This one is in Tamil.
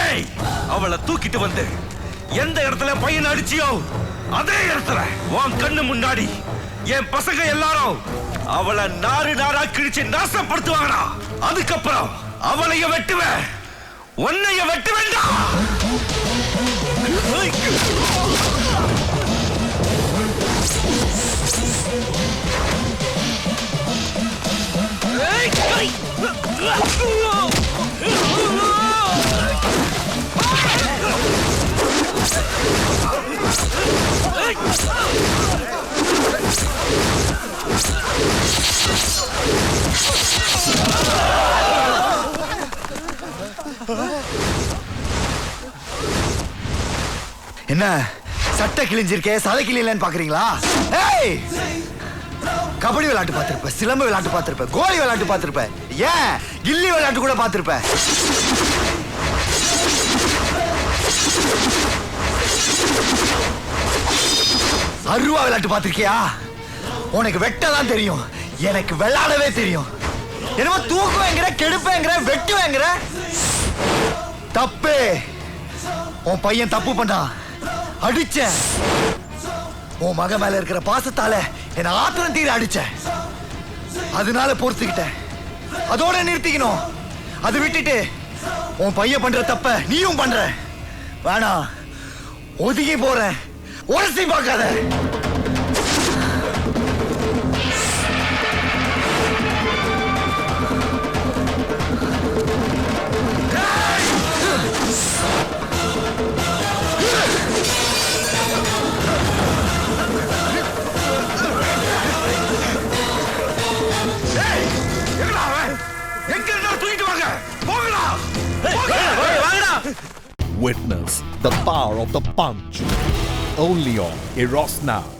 ஏய், அவளை தூக்கிட்டு வந்து எந்த இடத்துல பையன் அடிச்சியோ அதே இடத்துல உன் கண்ணு முன்னாடி என் பசங்க எல்லாரும் அவளை நாறு நாரா கிழிச்சு நாசப்படுத்துவாங்கடா. அதுக்கப்புறம் அவளைய வெட்டுவேன், உன்னைய வெட்டு வேண்டாம். என்ன சட்டை கிழிஞ்சிருக்கே, சதை கிளியலன்னு பாக்குறீங்களா? ஏய், கபடி விளையாட்டு பார்த்திருப்ப, சிலம்பு விளையாட்டு பார்த்திருப்ப, கோலி விளையாட்டு பார்த்திருப்ப, ஏன் கில்லி விளையாட்டு கூட பார்த்திருப்ப. அருவா விளையாட்டு பார்த்திருக்கியா? உனக்கு வெட்டதான் தெரியும், எனக்கு விளையாடவே தெரியும். என்னமோ தூக்குவேங்கிற, கெடுப்பேங்கிற, வெட்டுவேங்கிற. தப்பு. உன் பையன் தப்பு பண்ணா, அடிச்ச. உன் மக மேல இருக்கிற பாசத்தால என்ன ஆத்திரம் தீர அடிச்ச. அதனால பொறுத்துக்கிட்டேன். அதோட நிறுத்திக்கணும். அது விட்டுட்டு உன் பையன் பண்ற தப்ப நீயும் பண்ற. வேணாம், ஒதுங்கி போறேன். உரசி பார்க்காத. Witness the power of the punch only on Eros Now.